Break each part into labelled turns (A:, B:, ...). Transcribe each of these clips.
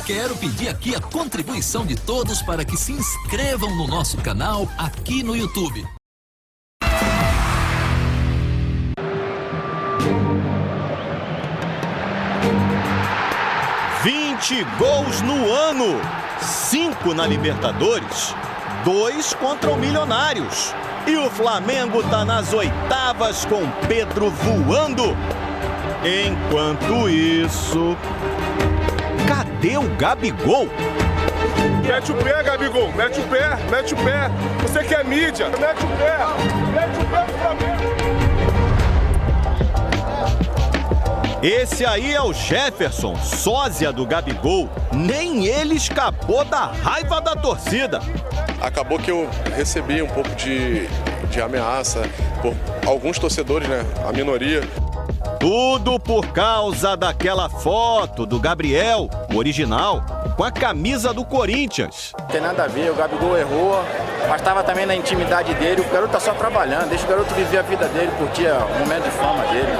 A: Quero pedir aqui a contribuição de todos para que se inscrevam no nosso canal aqui no YouTube.
B: Gols no ano, 5 na Libertadores, 2 contra o Milionários. E o Flamengo tá nas oitavas com Pedro voando. Enquanto isso, cadê o Gabigol?
C: Mete o pé, Gabigol, mete o pé, mete o pé. Você que é mídia, mete o pé pro Flamengo.
B: Esse aí é o Jefferson, sósia do Gabigol. Nem ele escapou da raiva da torcida.
D: Acabou que eu recebi um pouco de ameaça por alguns torcedores, né? A minoria.
B: Tudo por causa daquela foto do Gabriel, o original, com a camisa do Corinthians.
E: Não tem nada a ver, o Gabigol errou, mas estava também na intimidade dele. O garoto tá só trabalhando, deixa o garoto viver a vida dele, curtir o momento de fama dele.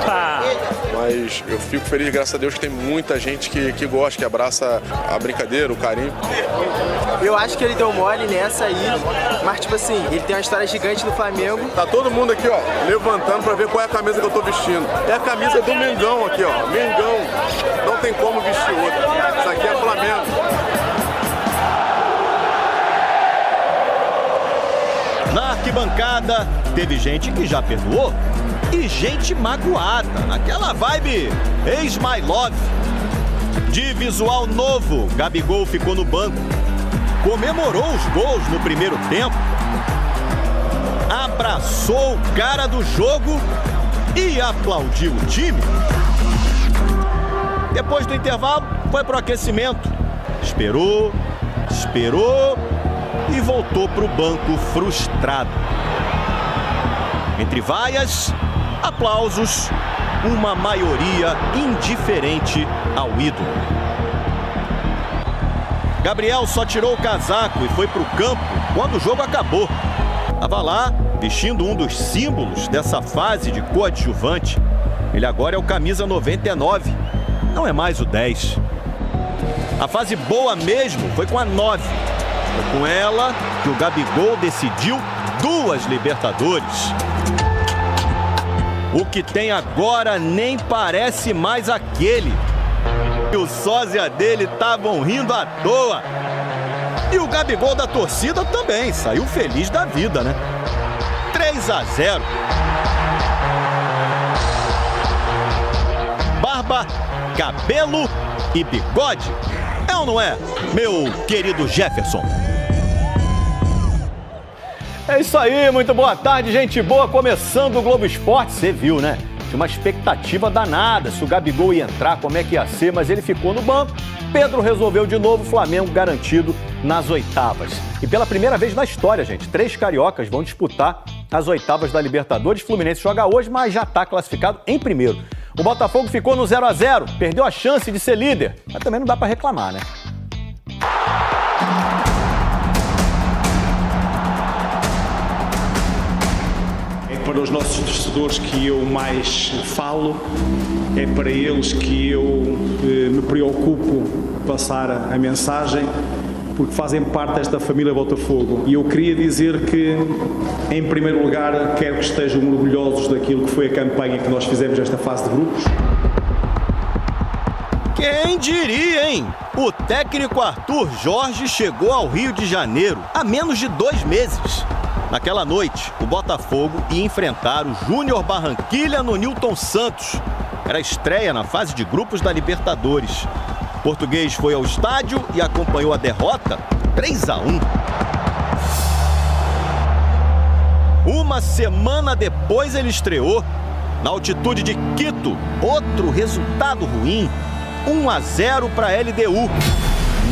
D: Mas eu fico feliz, graças a Deus, que tem muita gente que gosta, que abraça a brincadeira, o carinho.
F: Eu acho que ele deu mole nessa aí, mas tipo assim, ele tem uma história gigante no Flamengo.
D: Tá todo mundo aqui, ó, levantando pra ver qual é a camisa que eu tô vestindo. É a camisa do Mengão aqui, ó, Mengão. Não tem como vestir outra. Isso aqui é Flamengo.
B: Na arquibancada, teve gente que já perdoou e gente magoada, naquela vibe ex-my love. De visual novo, Gabigol ficou no banco, comemorou os gols no primeiro tempo, abraçou o cara do jogo e aplaudiu o time. Depois do intervalo, foi pro aquecimento. Esperou e voltou pro banco frustrado. Entre vaias, aplausos, uma maioria indiferente ao ídolo. Gabriel só tirou o casaco e foi pro campo quando o jogo acabou. Tava lá, vestindo um dos símbolos dessa fase de coadjuvante. Ele agora é o camisa 99, não é mais o 10. A fase boa mesmo foi com a 9. Foi com ela que o Gabigol decidiu 2 Libertadores. O que tem agora nem parece mais aquele. E o sósia dele estavam rindo à toa. E o Gabigol da torcida também saiu feliz da vida, né? 3-0. Barba, cabelo e bigode. É ou não é, meu querido Jefferson? É isso aí, muito boa tarde, gente boa. Começando o Globo Esporte, você viu, né? Tinha uma expectativa danada se o Gabigol ia entrar, como é que ia ser, mas ele ficou no banco. Pedro resolveu de novo, Flamengo garantido nas oitavas. E pela primeira vez na história, gente, 3 cariocas vão disputar as oitavas da Libertadores. Fluminense joga hoje, mas já está classificado em primeiro. O Botafogo ficou no 0-0, perdeu a chance de ser líder, mas também não dá para reclamar, né?
G: Para os nossos torcedores que eu mais falo, é para eles que eu me preocupo passar a mensagem, porque fazem parte desta família Botafogo. E eu queria dizer que, em primeiro lugar, quero que estejam orgulhosos daquilo que foi a campanha que nós fizemos nesta fase de grupos.
B: Quem diria, hein? O técnico Arthur Jorge chegou ao Rio de Janeiro há menos de 2 meses. Naquela noite, o Botafogo ia enfrentar o Júnior Barranquilla no Newton Santos. Era a estreia na fase de grupos da Libertadores. O português foi ao estádio e acompanhou a derrota 3-1. Uma semana depois ele estreou. Na altitude de Quito, outro resultado ruim. 1-0 para a LDU.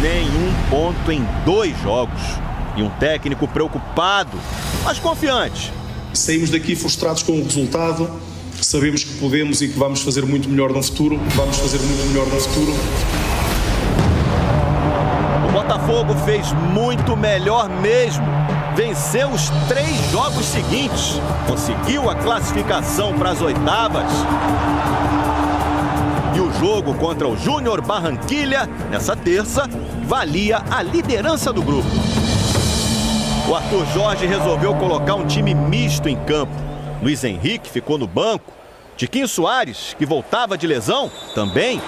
B: Nenhum ponto em 2 jogos. E um técnico preocupado, mas confiante.
H: Saímos daqui frustrados com o resultado. Sabemos que podemos e que vamos fazer muito melhor no futuro.
B: O Botafogo fez muito melhor mesmo. Venceu os 3 jogos seguintes. Conseguiu a classificação para as oitavas. E o jogo contra o Júnior Barranquilla, nessa terça, valia a liderança do grupo. O Arthur Jorge resolveu colocar um time misto em campo. Luiz Henrique ficou no banco. Tiquinho Soares, que voltava de lesão, também.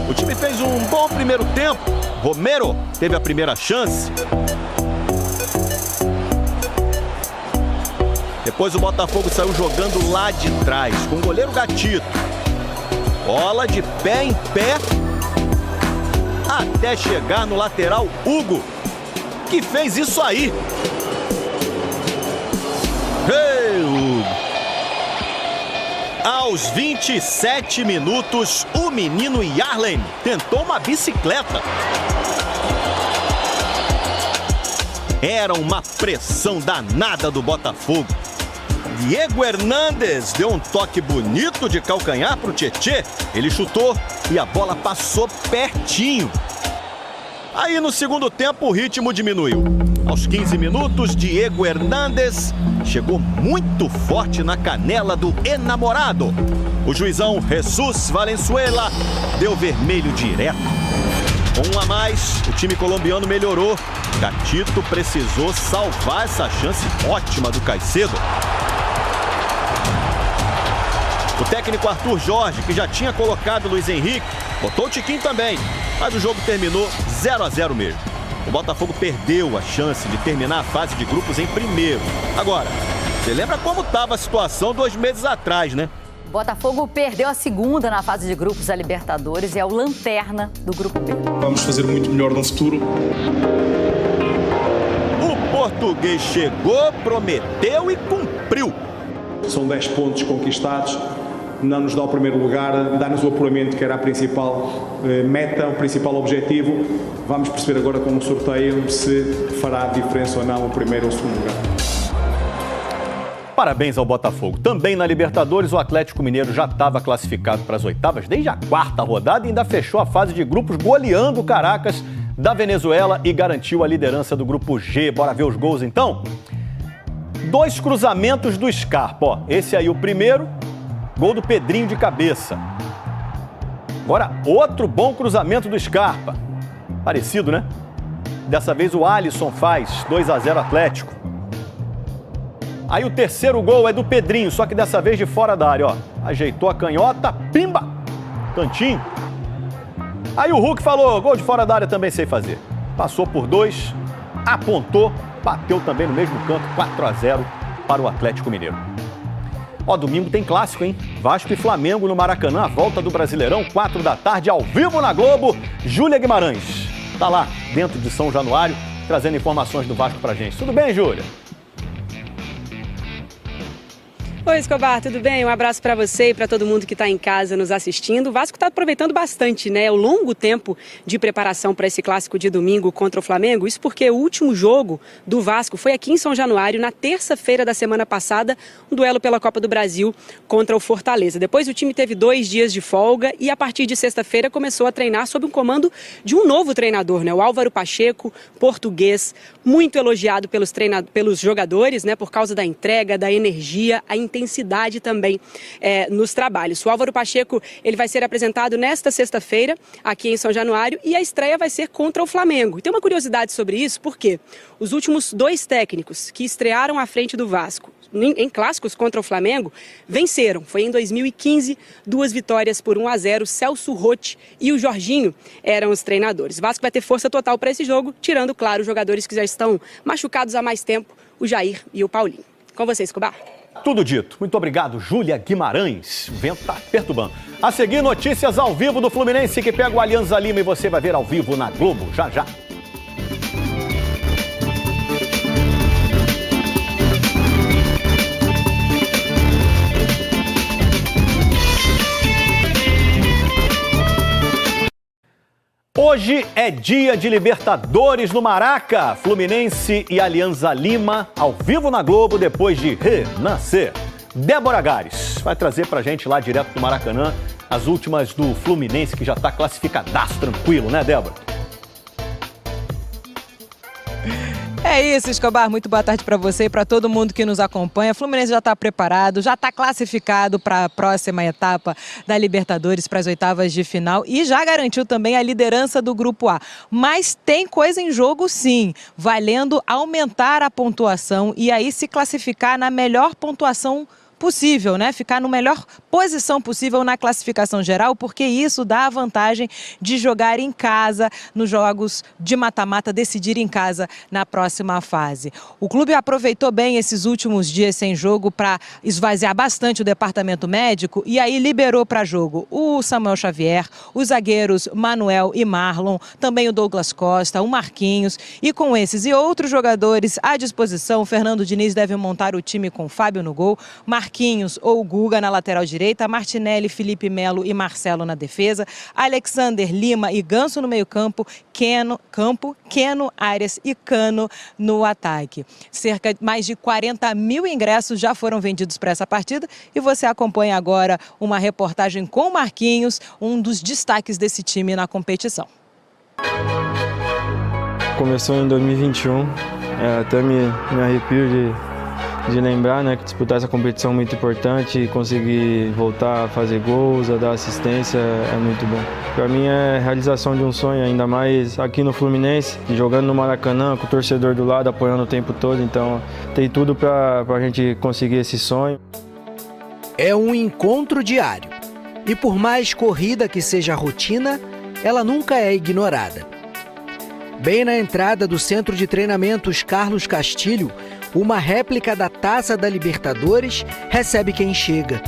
B: O time fez um bom primeiro tempo. Romero teve a primeira chance. Depois o Botafogo saiu jogando lá de trás, com o goleiro Gatito. Bola de pé em pé, até chegar no lateral Hugo, que fez isso aí. Hey, Hugo! Aos 27 minutos, o menino Yarlen tentou uma bicicleta. Era uma pressão danada do Botafogo. Diego Hernandes deu um toque bonito de calcanhar para o Tietê. Ele chutou e a bola passou pertinho. Aí no segundo tempo o ritmo diminuiu. Aos 15 minutos, Diego Hernandes chegou muito forte na canela do enamorado. O juizão Jesus Valenzuela deu vermelho direto. Com um a mais, o time colombiano melhorou. Gatito precisou salvar essa chance ótima do Caicedo. O técnico Arthur Jorge, que já tinha colocado Luiz Henrique, botou o Tiquinho também, mas o jogo terminou 0-0 mesmo. O Botafogo perdeu a chance de terminar a fase de grupos em primeiro. Agora, você lembra como estava a situação 2 meses atrás, né?
I: O Botafogo perdeu a segunda na fase de grupos da Libertadores e é o lanterna do grupo B.
H: Vamos fazer muito melhor no futuro.
B: O português chegou, prometeu e cumpriu.
G: São 10 pontos conquistados, não nos dá o primeiro lugar, dá-nos o apuramento, que era a principal meta, o principal objetivo. Vamos perceber agora com o sorteio se fará diferença ou não o primeiro ou o segundo lugar.
B: Parabéns ao Botafogo. Também na Libertadores, o Atlético Mineiro já estava classificado para as oitavas desde a 4ª rodada e ainda fechou a fase de grupos goleando o Caracas da Venezuela e garantiu a liderança do grupo G. Bora ver os gols então? 2 cruzamentos do Scarpa, ó. Esse aí o primeiro, gol do Pedrinho de cabeça. Agora outro bom cruzamento do Scarpa. Parecido, né? Dessa vez o Alisson faz 2-0 Atlético. Aí o terceiro gol é do Pedrinho, só que dessa vez de fora da área, ó. Ajeitou a canhota, pimba! Cantinho. Aí o Hulk falou, gol de fora da área também sei fazer. Passou por 2, apontou, bateu também no mesmo canto, 4-0 para o Atlético Mineiro. Ó, domingo tem clássico, hein? Vasco e Flamengo no Maracanã, a volta do Brasileirão, 4 da tarde, ao vivo na Globo. Júlia Guimarães tá lá dentro de São Januário, trazendo informações do Vasco pra gente. Tudo bem, Júlia?
J: Oi, Escobar, tudo bem? Um abraço para você e para todo mundo que está em casa nos assistindo. O Vasco está aproveitando bastante, né? O longo tempo de preparação para esse clássico de domingo contra o Flamengo. Isso porque o último jogo do Vasco foi aqui em São Januário, na terça-feira da semana passada, um duelo pela Copa do Brasil contra o Fortaleza. Depois o time teve 2 dias de folga e a partir de sexta-feira começou a treinar sob o comando de um novo treinador, né? O Álvaro Pacheco, português, muito elogiado pelos jogadores, né? Por causa da entrega, da energia, a intensidade também nos trabalhos. O Álvaro Pacheco, ele vai ser apresentado nesta sexta-feira aqui em São Januário e a estreia vai ser contra o Flamengo. E tem uma curiosidade sobre isso, porque os últimos 2 técnicos que estrearam à frente do Vasco em clássicos contra o Flamengo venceram. Foi em 2015, 2 vitórias por 1-0. Celso Roth e o Jorginho eram os treinadores. O Vasco vai ter força total para esse jogo, tirando, claro, os jogadores que já estão machucados há mais tempo, o Jair e o Paulinho. Com vocês, Escobar.
B: Tudo dito. Muito obrigado, Júlia Guimarães. O vento tá perturbando. A seguir, notícias ao vivo do Fluminense, que pega o Alianza Lima e você vai ver ao vivo na Globo, já já. Hoje é dia de Libertadores no Maraca. Fluminense e Alianza Lima ao vivo na Globo depois de renascer. Débora Gares vai trazer pra gente lá direto do Maracanã as últimas do Fluminense, que já tá classificadaço, tranquilo, né, Débora?
K: É isso, Escobar. Muito boa tarde para você e para todo mundo que nos acompanha. O Fluminense já está preparado, já está classificado para a próxima etapa da Libertadores, para as oitavas de final, e já garantiu também a liderança do Grupo A. Mas tem coisa em jogo, sim, valendo aumentar a pontuação e aí se classificar na melhor pontuação possível, né? Ficar na melhor posição possível na classificação geral, porque isso dá a vantagem de jogar em casa nos jogos de mata-mata, decidir em casa na próxima fase. O clube aproveitou bem esses últimos dias sem jogo para esvaziar bastante o departamento médico e aí liberou para jogo o Samuel Xavier, os zagueiros Manuel e Marlon, também o Douglas Costa, o Marquinhos, e com esses e outros jogadores à disposição, o Fernando Diniz deve montar o time com Fábio no gol, Marquinhos ou Guga na lateral direita, Martinelli, Felipe Melo e Marcelo na defesa, Alexander, Lima e Ganso no meio-campo, Keno, Arias e Cano no ataque. Cerca de mais de 40 mil ingressos já foram vendidos para essa partida e você acompanha agora uma reportagem com Marquinhos, um dos destaques desse time na competição.
L: Começou em 2021, até me arrepio de lembrar, né, que disputar essa competição é muito importante e conseguir voltar a fazer gols, a dar assistência é muito bom. Para mim é a realização de um sonho, ainda mais aqui no Fluminense, jogando no Maracanã, com o torcedor do lado, apoiando o tempo todo, então tem tudo para a gente conseguir esse sonho.
M: É um encontro diário e por mais corrida que seja a rotina, ela nunca é ignorada. Bem na entrada do Centro de Treinamentos Carlos Castilho, uma réplica da Taça da Libertadores recebe quem chega.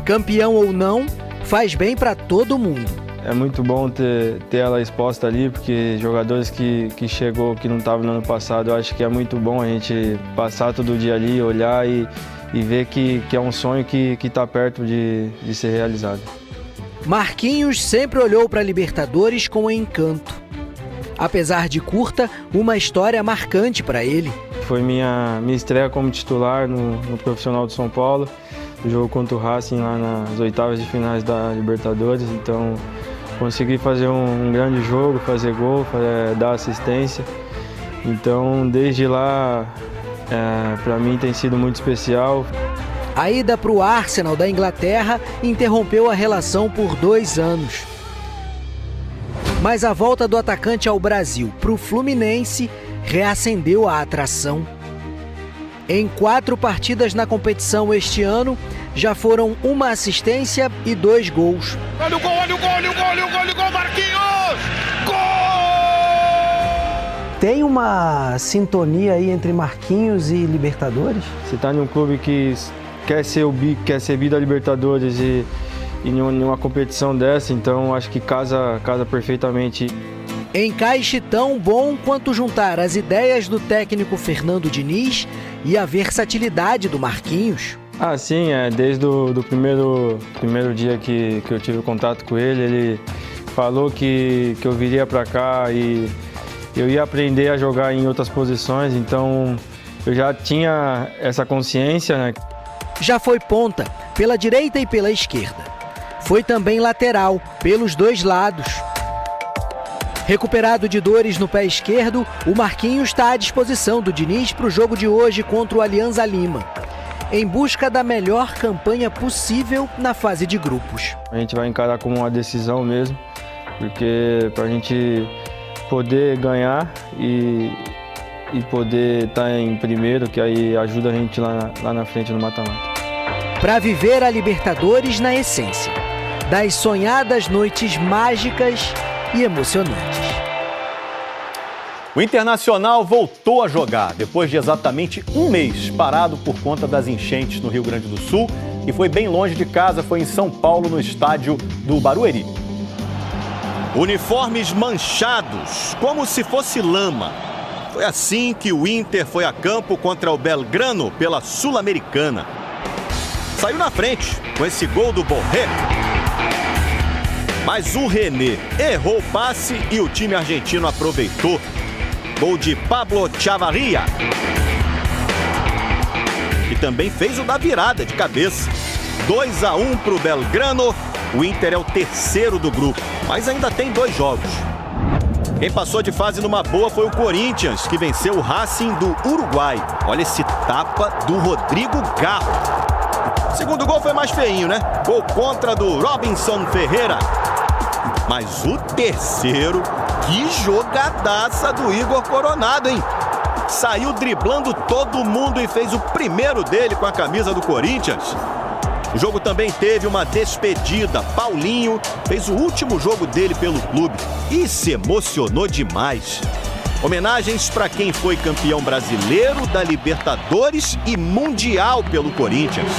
M: Campeão ou não, faz bem para todo mundo.
L: É muito bom ter ela exposta ali, porque jogadores que chegou, que não estavam no ano passado, eu acho que é muito bom a gente passar todo dia ali, olhar e ver que é um sonho que está perto de ser realizado.
M: Marquinhos sempre olhou para a Libertadores com encanto. Apesar de curta, uma história marcante para ele.
L: Foi minha estreia como titular no Profissional de São Paulo, o jogo contra o Racing lá nas oitavas de finais da Libertadores, então consegui fazer um grande jogo, fazer gol, dar assistência, então desde lá para mim tem sido muito especial.
M: A ida para o Arsenal da Inglaterra interrompeu a relação por 2 anos. Mas a volta do atacante ao Brasil para o Fluminense reacendeu a atração. Em 4 partidas na competição este ano, já foram 1 assistência e 2 gols.
C: Olha o gol, olha o gol, olha o gol, olha o gol, olha o gol, Marquinhos! Gol!
M: Tem uma sintonia aí entre Marquinhos e Libertadores?
L: Você está em um clube que quer ser bi da Libertadores e em uma competição dessa, então acho que casa perfeitamente.
M: Encaixe tão bom quanto juntar as ideias do técnico Fernando Diniz e a versatilidade do Marquinhos.
L: Ah, sim, desde o primeiro dia que eu tive contato com ele falou que eu viria para cá e eu ia aprender a jogar em outras posições, então eu já tinha essa consciência, né?
M: Já foi ponta, pela direita e pela esquerda. Foi também lateral, pelos 2 lados. Recuperado de dores no pé esquerdo, o Marquinhos está à disposição do Diniz para o jogo de hoje contra o Alianza Lima, em busca da melhor campanha possível na fase de grupos.
L: A gente vai encarar como uma decisão mesmo, porque para a gente poder ganhar e poder estar em primeiro, que aí ajuda a gente lá na frente no mata-mata.
M: Para viver a Libertadores na essência, das sonhadas noites mágicas e emocionantes.
B: O Internacional voltou a jogar depois de exatamente 1 mês parado por conta das enchentes no Rio Grande do Sul e foi bem longe de casa, foi em São Paulo, no estádio do Barueri.
N: Uniformes manchados, como se fosse lama. Foi assim que o Inter foi a campo contra o Belgrano pela Sul-Americana. Saiu na frente com esse gol do Borré. Mas o René errou o passe e o time argentino aproveitou. Gol de Pablo Chavarria. E também fez o da virada de cabeça. 2-1 para o Belgrano. O Inter é o 3º do grupo, mas ainda tem 2 jogos. Quem passou de fase numa boa foi o Corinthians, que venceu o Racing do Uruguai. Olha esse tapa do Rodrigo Garro. O segundo gol foi mais feinho, né? Gol contra do Robinson Ferreira. Mas o terceiro, que jogadaça do Igor Coronado, hein? Saiu driblando todo mundo e fez o primeiro dele com a camisa do Corinthians. O jogo também teve uma despedida. Paulinho fez o último jogo dele pelo clube e se emocionou demais. Homenagens para quem foi campeão brasileiro da Libertadores e Mundial pelo Corinthians.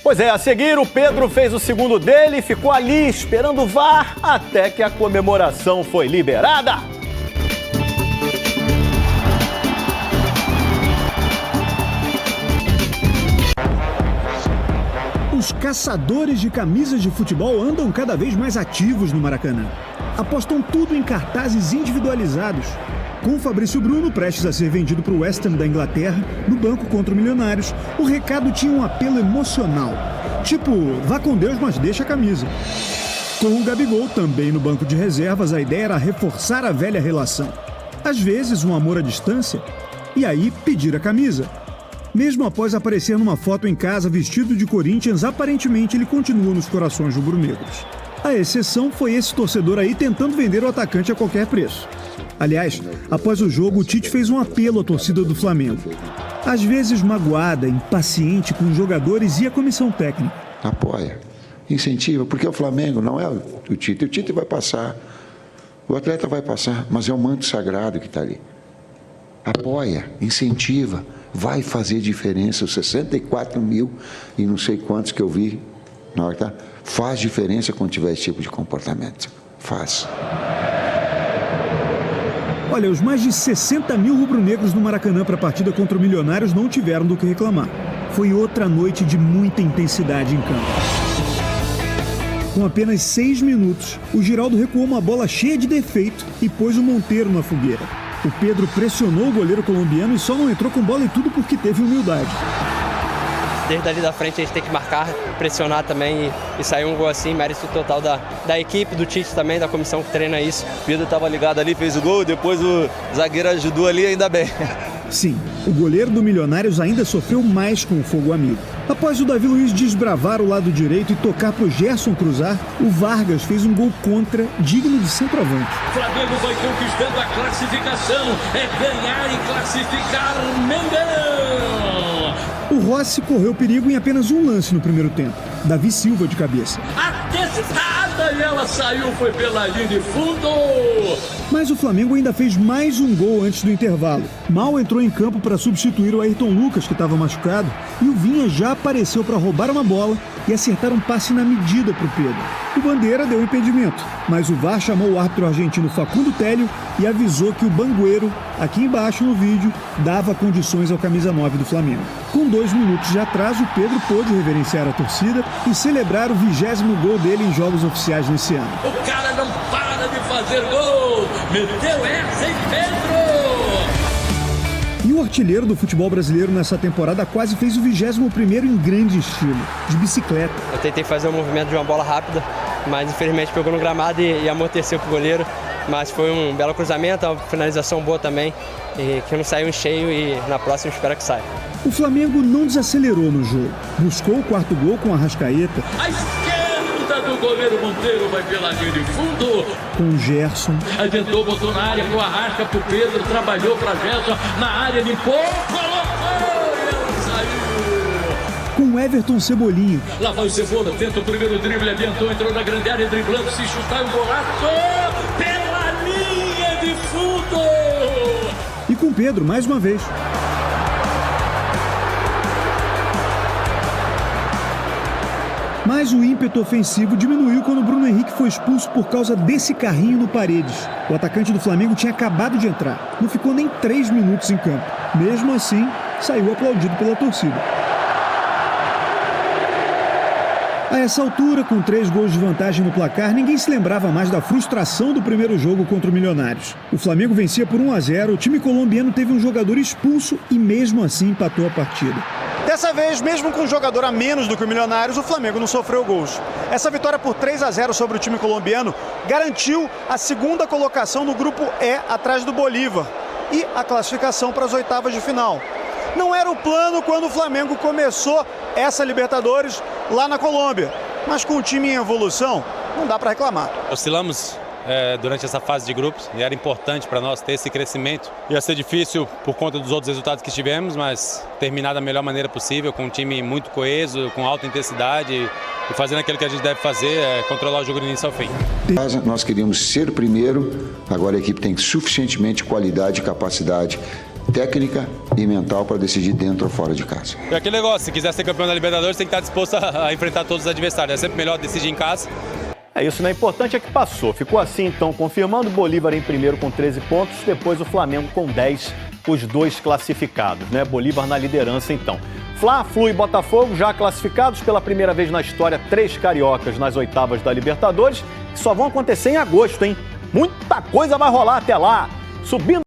B: Pois é, a seguir o Pedro fez o segundo dele e ficou ali esperando o VAR até que a comemoração foi liberada.
O: Os caçadores de camisas de futebol andam cada vez mais ativos no Maracanã. Apostam tudo em cartazes individualizados. Com o Fabrício Bruno prestes a ser vendido para o West Ham da Inglaterra, no banco contra o Milionários, o recado tinha um apelo emocional. Tipo, vá com Deus, mas deixa a camisa. Com o Gabigol também no banco de reservas, a ideia era reforçar a velha relação. Às vezes, um amor à distância, e aí pedir a camisa. Mesmo após aparecer numa foto em casa vestido de Corinthians, aparentemente ele continua nos corações rubro-negros. A exceção foi esse torcedor aí tentando vender o atacante a qualquer preço. Aliás, após o jogo, o Tite fez um apelo à torcida do Flamengo. Às vezes magoada, impaciente com os jogadores e a comissão técnica.
P: Apoia, incentiva, porque o Flamengo não é o Tite. O Tite vai passar, o atleta vai passar, mas é o manto sagrado que está ali. Apoia, incentiva. Vai fazer diferença, os 64 mil e não sei quantos que eu vi, na hora que tá, faz diferença quando tiver esse tipo de comportamento. Faz.
O: Olha, os mais de 60 mil rubro-negros no Maracanã para a partida contra o Milionários não tiveram do que reclamar. Foi outra noite de muita intensidade em campo. Com apenas 6 minutos, o Giraldo recuou uma bola cheia de defeito e pôs o Monteiro na fogueira. O Pedro pressionou o goleiro colombiano e só não entrou com bola e tudo porque teve humildade.
Q: Desde ali da frente a gente tem que marcar, pressionar também e sair um gol assim, mérito total da equipe, do Tite também, da comissão que treina isso.
R: O Pedro estava ligado ali, fez o gol, depois o zagueiro ajudou ali, ainda bem.
O: Sim, o goleiro do Milionários ainda sofreu mais com o fogo amigo. Após o Davi Luiz desbravar o lado direito e tocar para o Gerson cruzar, o Vargas fez um gol contra digno de centroavante.
S: O Flamengo vai conquistando a classificação, é ganhar e classificar Mengão.
O: O Rossi correu perigo em apenas um lance no primeiro tempo. Davi Silva de cabeça.
S: Atestada e ela saiu, foi pela linha de fundo.
O: Mas o Flamengo ainda fez mais um gol antes do intervalo. Mal entrou em campo para substituir o Ayrton Lucas, que estava machucado, e o Vinha já apareceu para roubar uma bola e acertar um passe na medida para o Pedro. O Bandeira deu impedimento, mas o VAR chamou o árbitro argentino Facundo Télio e avisou que o Banguero, aqui embaixo no vídeo, dava condições ao camisa 9 do Flamengo. Com 2 minutos de atraso, o Pedro pôde reverenciar a torcida e celebrar o 20º gol dele em jogos oficiais nesse ano.
S: O cara não para de fazer gol! Meteu essa, hein, Pedro!
O: E o artilheiro do futebol brasileiro nessa temporada quase fez o 21º em grande estilo, de bicicleta.
Q: Eu tentei fazer um movimento de uma bola rápida, mas infelizmente pegou no gramado e amorteceu pro goleiro. Mas foi um belo cruzamento, uma finalização boa também, e que não saiu em cheio e na próxima espero que saia.
O: O Flamengo não desacelerou no jogo. Buscou o 4º gol com a Arrascaeta.
S: A esquerda do goleiro Monteiro vai pela linha de fundo.
O: Com o Gerson.
S: Adiantou, botou na área, com a Arrasca pro Pedro, trabalhou pra Gerson, na área, limpou, colocou e ela saiu.
O: Com o Everton Cebolinha.
S: Lá vai o Cebola, tenta o primeiro drible, adiantou, entrou na grande área, driblando, se chutar o golaço pela linha de fundo.
O: E com Pedro, mais uma vez. Mas o ímpeto ofensivo diminuiu quando o Bruno Henrique foi expulso por causa desse carrinho no Paredes. O atacante do Flamengo tinha acabado de entrar. Não ficou nem 3 minutos em campo. Mesmo assim, saiu aplaudido pela torcida. A essa altura, com 3 gols de vantagem no placar, ninguém se lembrava mais da frustração do primeiro jogo contra o Milionários. O Flamengo vencia por 1-0, o time colombiano teve um jogador expulso e mesmo assim empatou a partida.
T: Dessa vez, mesmo com um jogador a menos do que o Milionários, o Flamengo não sofreu gols. Essa vitória por 3-0 sobre o time colombiano garantiu a segunda colocação no grupo E, atrás do Bolívar, e a classificação para as oitavas de final. Não era o plano quando o Flamengo começou essa Libertadores lá na Colômbia, mas com o time em evolução, não dá para reclamar.
U: Oscilamos durante essa fase de grupos e era importante para nós ter esse crescimento. Ia ser difícil por conta dos outros resultados que tivemos, mas terminar da melhor maneira possível, com um time muito coeso, com alta intensidade e fazendo aquilo que a gente deve fazer, controlar o jogo do início ao fim.
P: Nós queríamos ser o primeiro, agora a equipe tem suficientemente qualidade e capacidade técnica e mental para decidir dentro ou fora de casa.
U: E aquele negócio, se quiser ser campeão da Libertadores, tem que estar disposto a enfrentar todos os adversários. É sempre melhor decidir em casa.
B: É isso, né? Importante é que passou. Ficou assim, então, confirmando o Bolívar em primeiro com 13 pontos, depois o Flamengo com 10, os dois classificados, né? Bolívar na liderança, então. Fla, Flu e Botafogo já classificados pela primeira vez na história, 3 cariocas nas oitavas da Libertadores, que só vão acontecer em agosto, hein? Muita coisa vai rolar até lá. Subindo